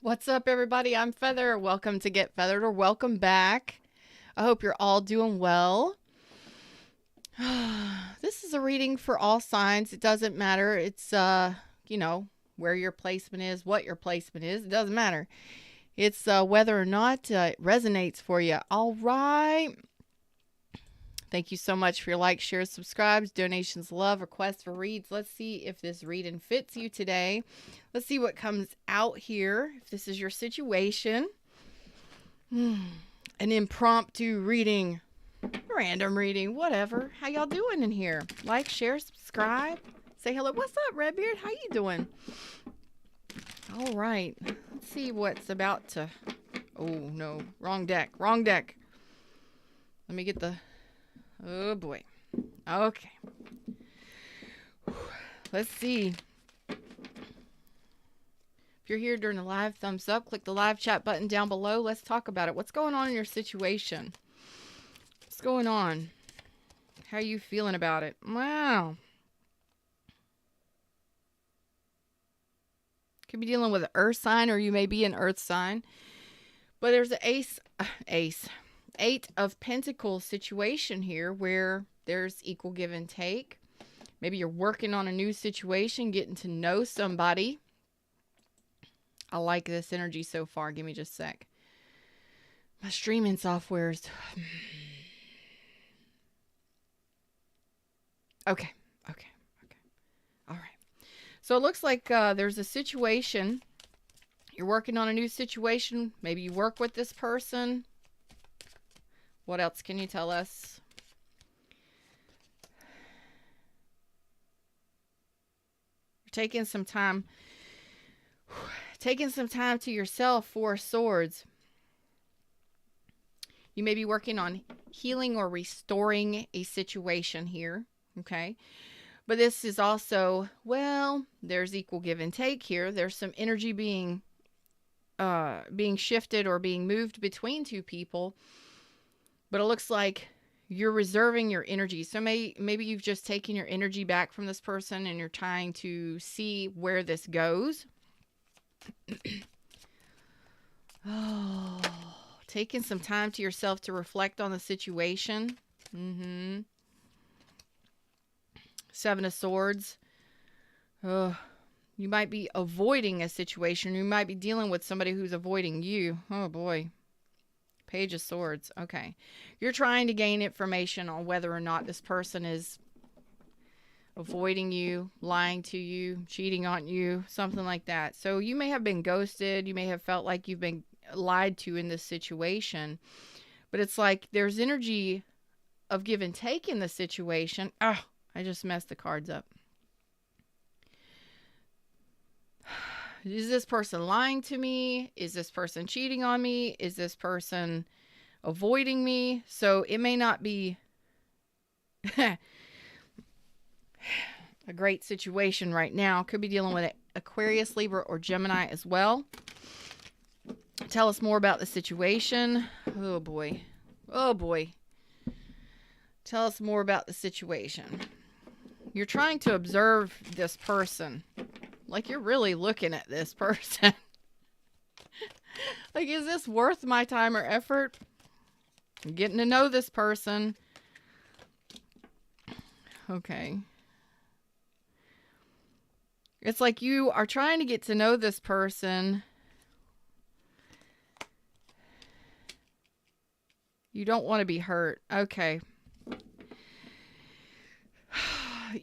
What's up, everybody? I'm Feather. Welcome to Get Feathered, or welcome back. I hope you're all doing well. This is a reading for all signs. It doesn't matter. It's, where your placement is, what your placement is. It doesn't matter. It's whether or not it resonates for you. All right. Thank you so much for your likes, shares, subscribes, donations, love, requests for reads. Let's see if this reading fits you today. Let's see what comes out here. If this is your situation. An impromptu reading, random reading, whatever. How y'all doing in here? Like, share, subscribe. Say hello. What's up, Redbeard? How you doing? All right. Let's see what's about to... Oh, no. Wrong deck. Wrong deck. Let me get the... Oh, boy. Okay. Let's see. If you're here during the live, thumbs up. Click the live chat button down below. Let's talk about it. What's going on in your situation? What's going on? How are you feeling about it? Wow. Could be dealing with an earth sign, or you may be an earth sign. But there's an Eight of Pentacles situation here where there's equal give and take. Maybe you're working on a new situation, getting to know somebody. I like this energy so far. Give me just a sec. My streaming software's... Okay. All right. So it looks like there's a situation. You're working on a new situation. Maybe you work with this person. What else can you tell us? You're taking some time to yourself, Four of Swords. You may be working on healing or restoring a situation here, okay? But this is also, well, there's equal give and take here. There's some energy being shifted or being moved between two people. But it looks like you're reserving your energy. So maybe you've just taken your energy back from this person and you're trying to see where this goes. Oh, taking some time to yourself to reflect on the situation. Seven of Swords. You might be avoiding a situation. You might be dealing with somebody who's avoiding you. Oh, boy. Page of Swords. Okay. You're trying to gain information on whether or not this person is avoiding you, lying to you, cheating on you, something like that. So you may have been ghosted. You may have felt like you've been lied to in this situation. But it's like there's energy of give and take in the situation. Oh, I just messed the cards up. Is this person lying to me? Is this person cheating on me? Is this person avoiding me? So it may not be a great situation right now. Could be dealing with Aquarius, Libra, or Gemini as well. Tell us more about the situation. Oh, boy. Oh, boy. Tell us more about the situation. You're trying to observe this person. Like, you're really looking at this person. Like, is this worth my time or effort? I'm getting to know this person. Okay. It's like you are trying to get to know this person. You don't want to be hurt. Okay.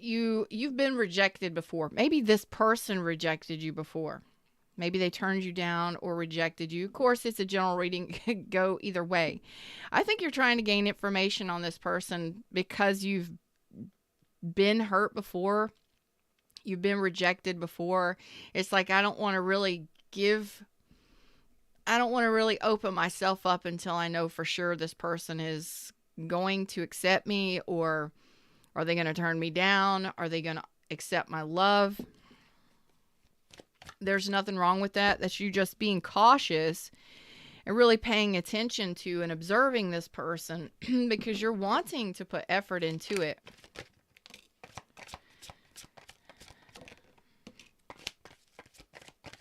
You've been rejected before. Maybe this person rejected you before. Maybe they turned you down or rejected you. Of course, it's a general reading. Could go either way. I think you're trying to gain information on this person because you've been hurt before. You've been rejected before. It's like I don't want to really open myself up until I know for sure this person is going to accept me, or are they going to turn me down? Are they going to accept my love? There's nothing wrong with that. That's you just being cautious and really paying attention to and observing this person because you're wanting to put effort into it.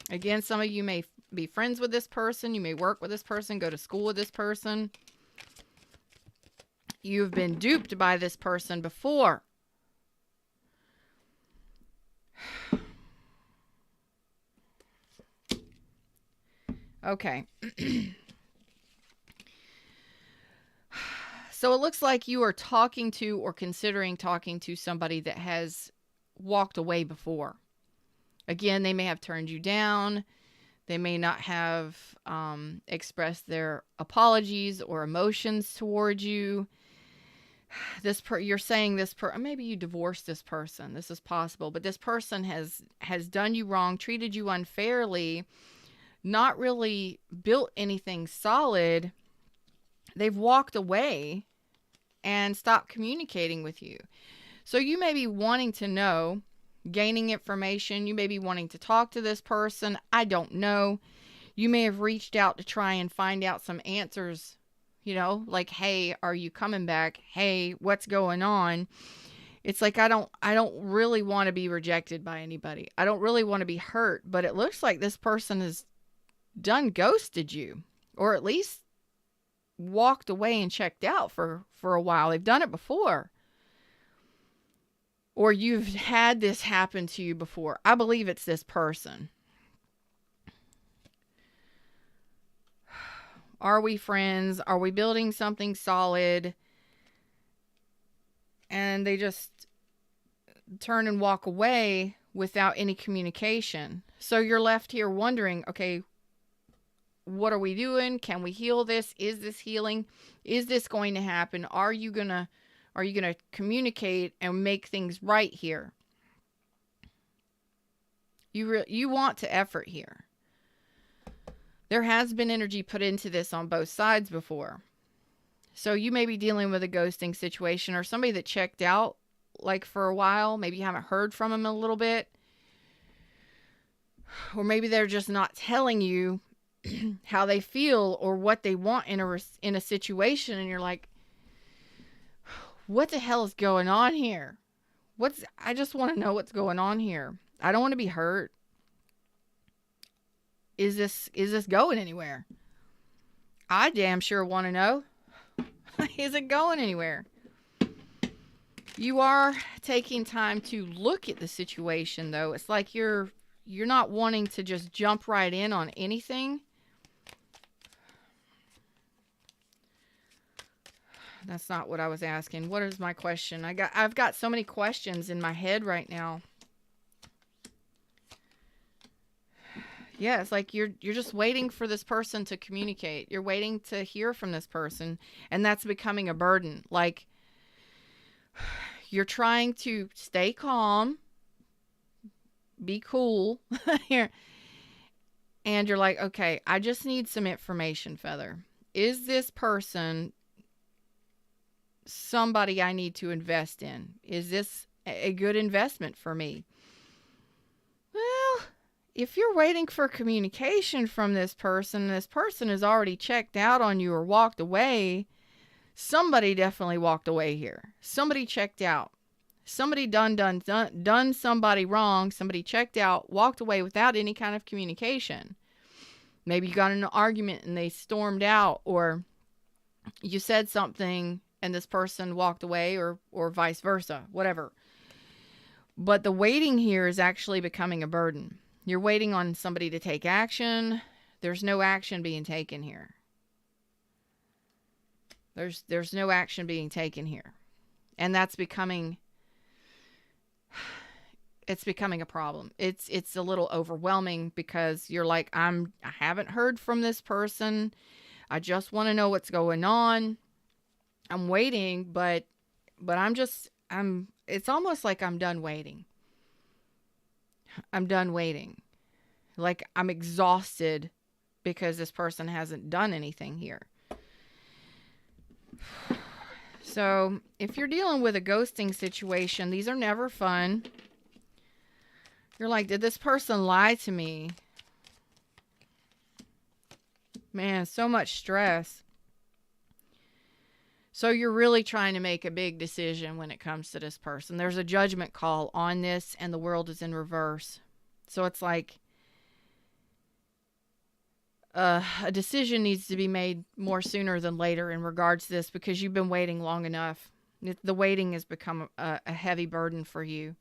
Again, some of you may be friends with this person. You may work with this person, go to school with this person. You've been duped by this person before. Okay. So it looks like you are talking to or considering talking to somebody that has walked away before. Again, they may have turned you down. They may not have expressed their apologies or emotions towards you. You're saying maybe you divorced this person. This is possible, but this person has done you wrong, treated you unfairly, not really built anything solid. They've walked away and stopped communicating with you. So you may be wanting to know, gaining information. You may be wanting to talk to this person. I don't know. You may have reached out to try and find out some answers, like, hey, are you coming back? Hey, what's going on? It's like, I don't really want to be rejected by anybody. I don't really want to be hurt, but it looks like this person has ghosted you, or at least walked away and checked out for a while. They've done it before. Or you've had this happen to you before. I believe it's this person. Are we friends? Are we building something solid? And they just turn and walk away without any communication. So you're left here wondering, okay, what are we doing? Can we heal this? Is this healing? Is this going to happen? Are you gonna communicate and make things right here? You want to effort here. There has been energy put into this on both sides before. So you may be dealing with a ghosting situation, or somebody that checked out like for a while. Maybe you haven't heard from them in a little bit. Or maybe they're just not telling you how they feel or what they want in a situation, and you're like, what the hell is going on here? I just want to know what's going on here. I don't want to be hurt. Is this going anywhere? I damn sure want to know. Is it going anywhere? You are taking time to look at the situation, though. It's like you're not wanting to just jump right in on anything. That's not what I was asking. What is my question? I've got so many questions in my head right now. Yeah, it's like you're just waiting for this person to communicate. You're waiting to hear from this person, and that's becoming a burden. Like, you're trying to stay calm, be cool here, and you're like, okay, I just need some information, Feather. Is this person somebody I need to invest in? Is this a good investment for me? Well, if you're waiting for communication from this person has already checked out on you or walked away, somebody definitely walked away here. Somebody checked out. Somebody done somebody wrong. Somebody checked out, walked away without any kind of communication. Maybe you got in an argument and they stormed out, or you said something and this person walked away, or vice versa, whatever. But the waiting here is actually becoming a burden. You're waiting on somebody to take action. There's no action being taken here. There's no action being taken here. And that's becoming a problem. It's a little overwhelming, because you're like, I haven't heard from this person. I just want to know what's going on. I'm waiting, but it's almost like I'm done waiting. I'm done waiting. Like, I'm exhausted because this person hasn't done anything here. So if you're dealing with a ghosting situation, these are never fun. You're like, did this person lie to me? Man, so much stress. So you're really trying to make a big decision when it comes to this person. There's a judgment call on this, and the world is in reverse. So it's like, a decision needs to be made more sooner than later in regards to this, because you've been waiting long enough. The waiting has become a heavy burden for you.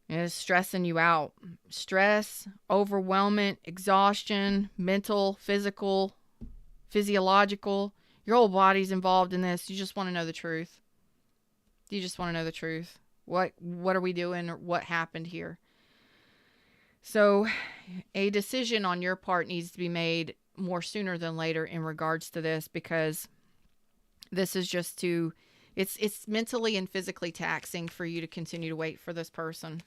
It is stressing you out. Stress, overwhelmment, exhaustion, mental, physical, physiological. Your whole body's involved in this. You just want to know the truth. You just want to know the truth. What are we doing? Or what happened here? So a decision on your part needs to be made more sooner than later in regards to this, because this is just too, it's mentally and physically taxing for you to continue to wait for this person.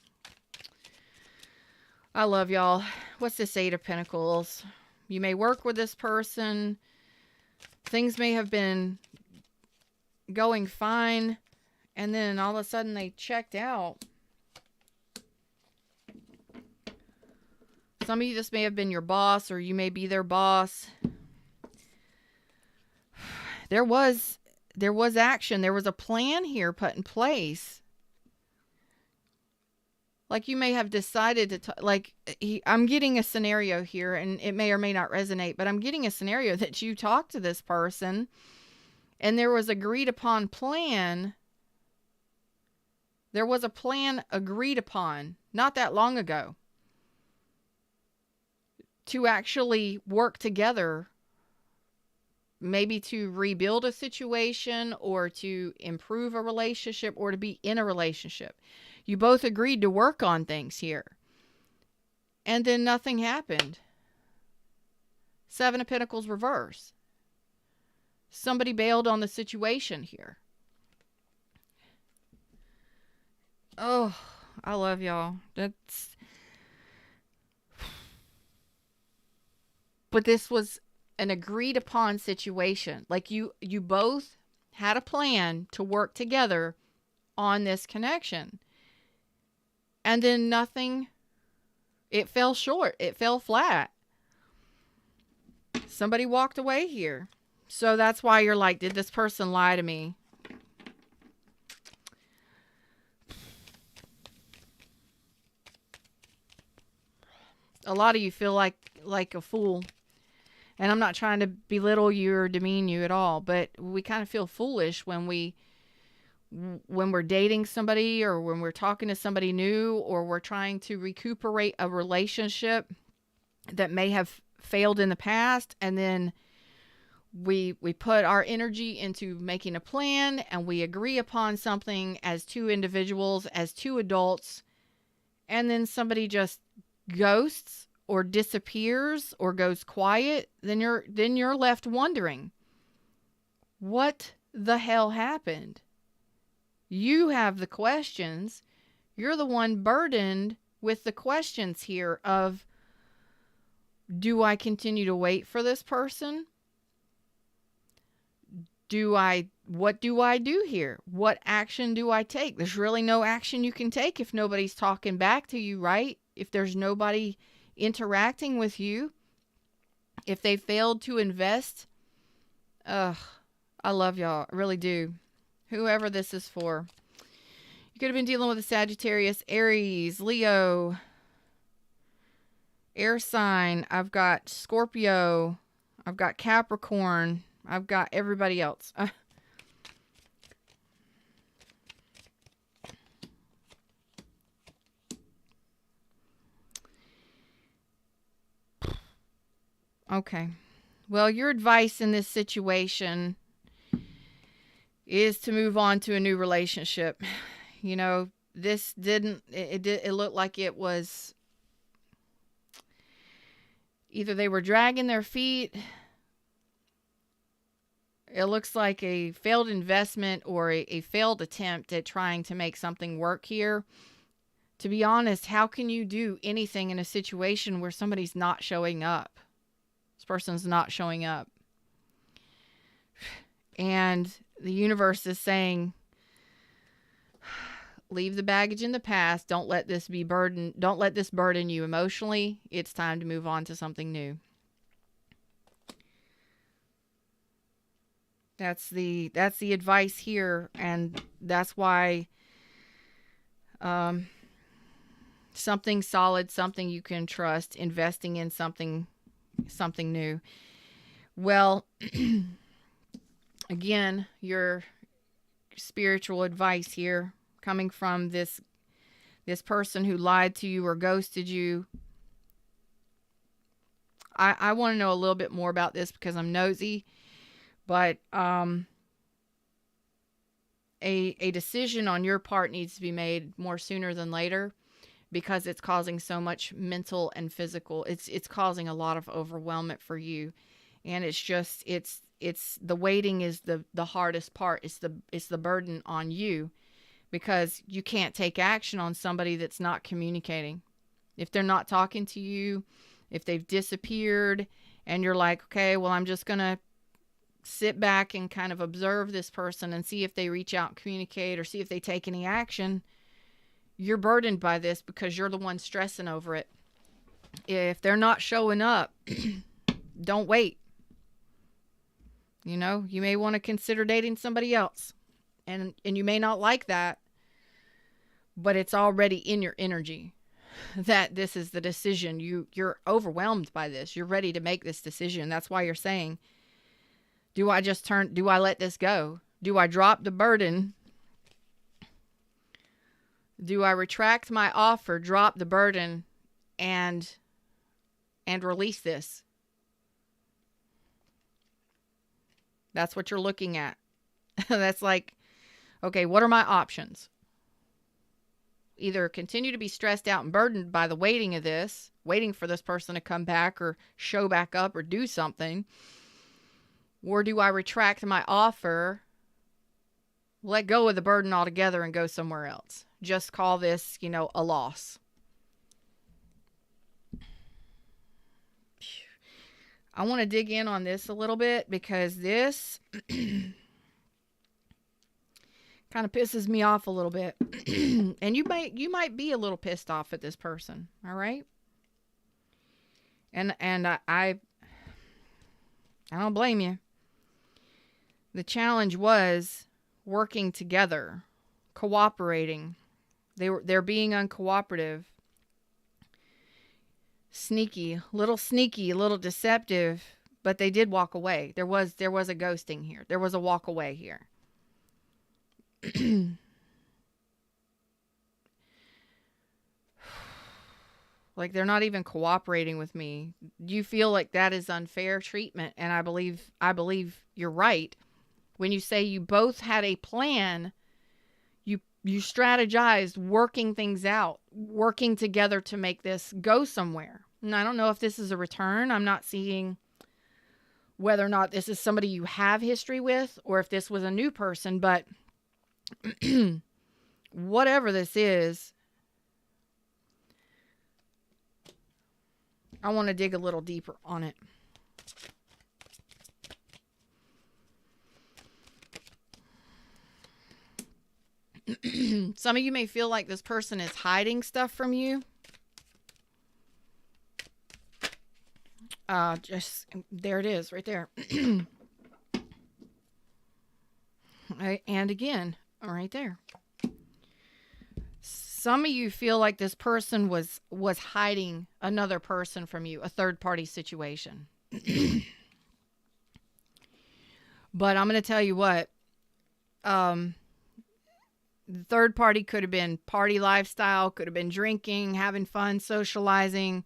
I love y'all. What's this Eight of Pentacles? You may work with this person. Things may have been going fine, and then all of a sudden they checked out. Some of you, this may have been your boss, or you may be their boss. There was action. There was a plan here put in place. Like, you may have decided to, I'm getting a scenario here, and it may or may not resonate, but I'm getting a scenario that you talked to this person, and there was agreed upon plan. There was a plan agreed upon not that long ago to actually work together, maybe to rebuild a situation, or to improve a relationship, or to be in a relationship. You both agreed to work on things here. And then nothing happened. Seven of Pentacles reverse. Somebody bailed on the situation here. Oh, I love y'all. But this was an agreed upon situation. Like, you both had a plan to work together on this connection. And then nothing, it fell short. It fell flat. Somebody walked away here. So that's why you're like, did this person lie to me? A lot of you feel like a fool. And I'm not trying to belittle you or demean you at all, but we kind of feel foolish when we're dating somebody, or when we're talking to somebody new, or we're trying to recuperate a relationship that may have failed in the past. And then we put our energy into making a plan, and we agree upon something as two individuals, as two adults. And then somebody just ghosts or disappears or goes quiet. Then you're left wondering, what the hell happened? You have the questions. You're the one burdened with the questions here of, do I continue to wait for this person? What do I do here? What action do I take? There's really no action you can take if nobody's talking back to you, right? If there's nobody interacting with you, if they failed to invest. I love y'all. I really do. Whoever this is for. You could have been dealing with a Sagittarius, Aries, Leo, air sign. I've got Scorpio. I've got Capricorn. I've got everybody else. Okay. Well, your advice in this situation is to move on to a new relationship. You know, this it looked like it was either they were dragging their feet. It looks like a failed investment, or a failed attempt at trying to make something work here. To be honest, how can you do anything in a situation where somebody's not showing up? This person's not showing up. And the universe is saying, leave the baggage in the past. Don't let this burden you emotionally. It's time to move on to something new. That's the advice here, and that's why something solid, something you can trust, investing in something something new. Well, again, your spiritual advice here coming from this person who lied to you or ghosted you. I want to know a little bit more about this because I'm nosy, but a decision on your part needs to be made more sooner than later, because it's causing so much mental and physical. It's causing a lot of overwhelmment for you, and it's the waiting is the hardest part. It's the burden on you, because you can't take action on somebody that's not communicating. If they're not talking to you, if they've disappeared, and you're like, okay, well, I'm just gonna sit back and kind of observe this person and see if they reach out and communicate, or see if they take any action, you're burdened by this because you're the one stressing over it. If they're not showing up, don't wait. You know, you may want to consider dating somebody else. And you may not like that, but it's already in your energy that this is the decision. You're overwhelmed by this. You're ready to make this decision. That's why you're saying, do I let this go? Do I drop the burden? Do I retract my offer, drop the burden, and release this? That's what you're looking at. That's like, okay, what are my options? Either continue to be stressed out and burdened by the waiting of this, waiting for this person to come back or show back up or do something, or do I retract my offer, let go of the burden altogether and go somewhere else? Just call this, a loss. I want to dig in on this a little bit, because this kind of pisses me off a little bit. And you might be a little pissed off at this person, all right? And I don't blame you. The challenge was working together, cooperating. They're being uncooperative, sneaky, a little deceptive, but they did walk away. There was a ghosting here. There was a walk away here. Like, they're not even cooperating with me. Do you feel like that is unfair treatment? And I believe you're right. When you say you both had a plan, you strategized, working things out, working together to make this go somewhere. And I don't know if this is a return. I'm not seeing whether or not this is somebody you have history with, or if this was a new person, but whatever this is, I want to dig a little deeper on it. Some of you may feel like this person is hiding stuff from you. Just there it is, right there. And again, right there. Some of you feel like this person was hiding another person from you, a third-party situation. But I'm going to tell you what. The third party could have been party lifestyle, could have been drinking, having fun, socializing,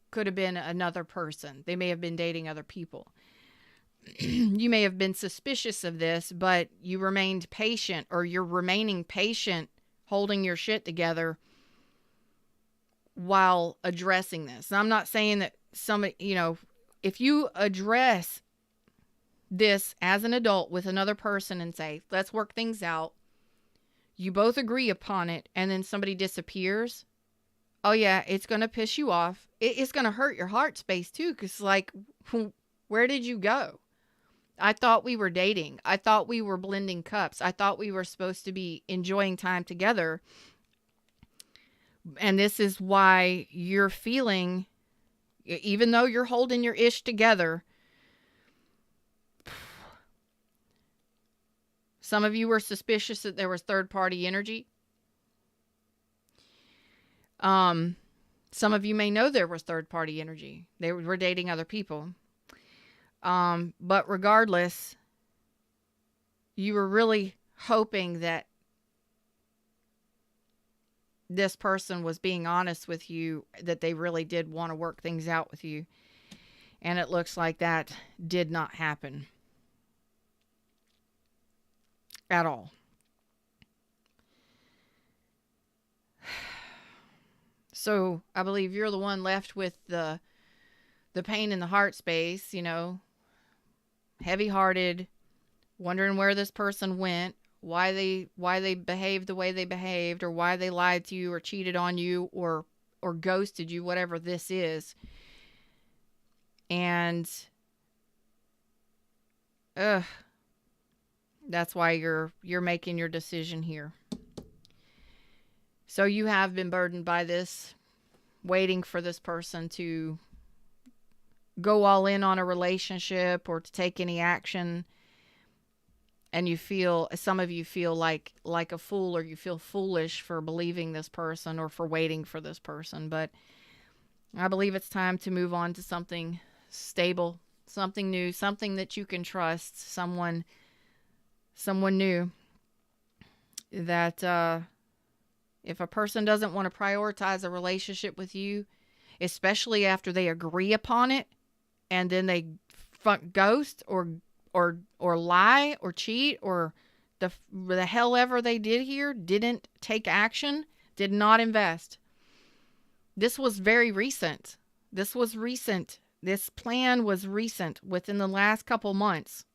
could have been another person. They may have been dating other people. You may have been suspicious of this, but you remained patient, or you're remaining patient, holding your shit together while addressing this. And I'm not saying that somebody, if you address this as an adult with another person and say, let's work things out, you both agree upon it, and then somebody disappears, oh yeah, it's going to piss you off. It's going to hurt your heart space too, because like, where did you go? I thought we were dating. I thought we were blending cups. I thought we were supposed to be enjoying time together. And this is why you're feeling, even though you're holding your ish together, some of you were suspicious that there was third-party energy. Some of you may know there was third-party energy. They were dating other people. But regardless, you were really hoping that this person was being honest with you, that they really did want to work things out with you. And it looks like that did not happen at all. So I believe you're the one left with the pain in the heart space, heavy-hearted, wondering where this person went, why they behaved the way they behaved, or why they lied to you or cheated on you or ghosted you, whatever this is. And that's why you're making your decision here. So you have been burdened by this, waiting for this person to go all in on a relationship or to take any action. And some of you feel like a fool, or you feel foolish for believing this person or for waiting for this person. But I believe it's time to move on to something stable, something new, something that you can trust, someone new. That if a person doesn't want to prioritize a relationship with you, especially after they agree upon it, and then they ghost or lie or cheat or the hell ever they did here, didn't take action, did not invest. This was very recent. This plan was recent, within the last couple months.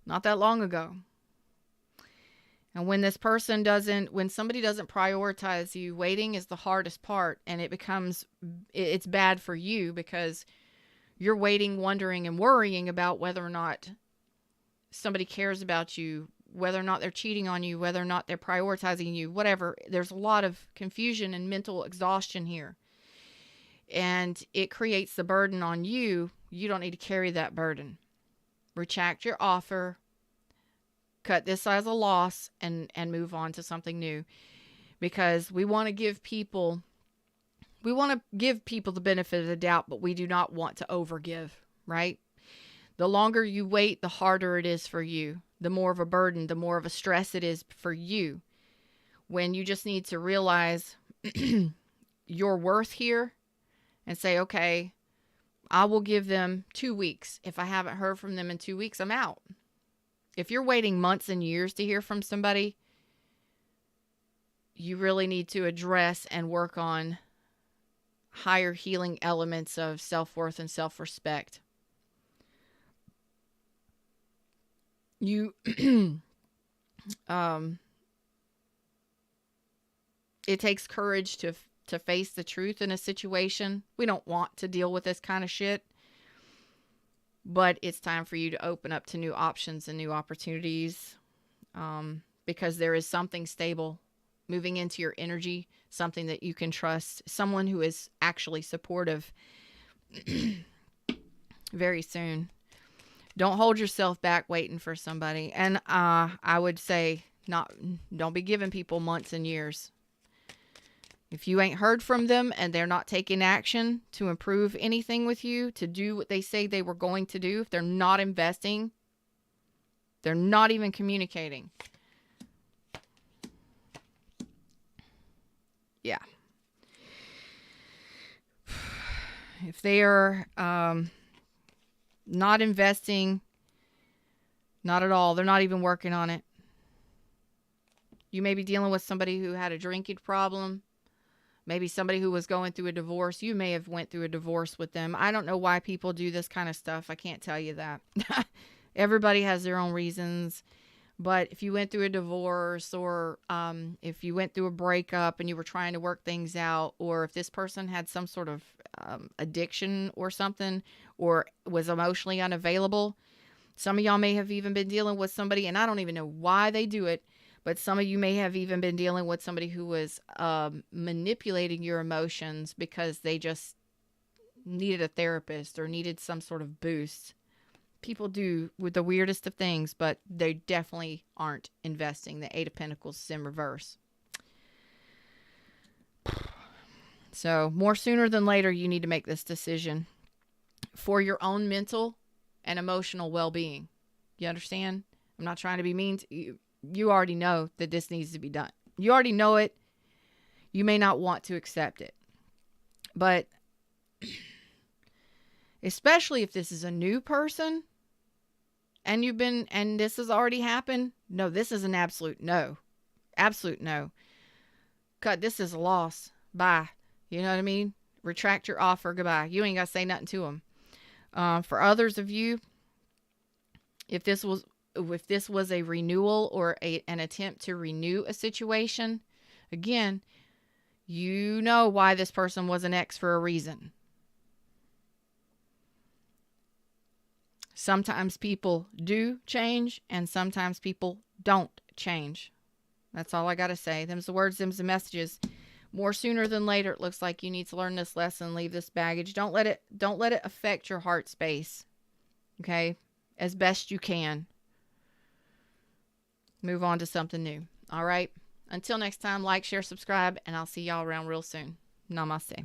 Not that long ago. And when somebody doesn't prioritize you, waiting is the hardest part, and it's bad for you because you're waiting, wondering, and worrying about whether or not somebody cares about you, whether or not they're cheating on you, whether or not they're prioritizing you, whatever. There's a lot of confusion and mental exhaustion here. And it creates the burden on you. You don't need to carry that burden. Retract your offer. Cut this as a loss and move on to something new. Because we want to give people the benefit of the doubt, but we do not want to overgive, right? The longer you wait, the harder it is for you. The more of a burden, the more of a stress it is for you. When you just need to realize your worth here and say, okay, I will give them 2 weeks. If I haven't heard from them in 2 weeks, I'm out. If you're waiting months and years to hear from somebody, you really need to address and work on higher healing elements of self-worth and self-respect. It takes courage to face the truth in a situation. We don't want to deal with this kind of shit. But it's time for you to open up to new options and new opportunities, because there is something stable moving into your energy, something that you can trust, someone who is actually supportive very soon. Don't hold yourself back waiting for somebody. And I would say don't be giving people months and years. If you ain't heard from them and they're not taking action to improve anything with you, to do what they say they were going to do, if they're not investing, they're not even communicating. Yeah. If they are not investing, not at all, they're not even working on it. You may be dealing with somebody who had a drinking problem. Maybe somebody who was going through a divorce. You may have went through a divorce with them. I don't know why people do this kind of stuff. I can't tell you that. Everybody has their own reasons. But if you went through a divorce, or if you went through a breakup and you were trying to work things out, or if this person had some sort of addiction or something, or was emotionally unavailable, some of y'all may have even been dealing with somebody, and I don't even know why they do it, but some of you may have even been dealing with somebody who was manipulating your emotions because they just needed a therapist or needed some sort of boost. People do with the weirdest of things, but they definitely aren't investing. The Eight of Pentacles is in reverse. So more sooner than later, you need to make this decision for your own mental and emotional well-being. You understand? I'm not trying to be mean to you. You already know that this needs to be done. You already know it. You may not want to accept it. But especially if this is a new person and this has already happened, no, this is an absolute no. Absolute no. Cut, this is a loss. Bye. You know what I mean? Retract your offer. Goodbye. You ain't got to say nothing to them. For others of you, if this was a renewal or an attempt to renew a situation, again, you know why this person was an ex for a reason. Sometimes people do change and sometimes people don't change. That's all I got to say. Them's the words, them's the messages. More sooner than later, it looks like you need to learn this lesson, leave this baggage. Don't let it affect your heart space. Okay? As best you can. Move on to something new. All right? Until next time, like, share, subscribe, and I'll see y'all around real soon. Namaste.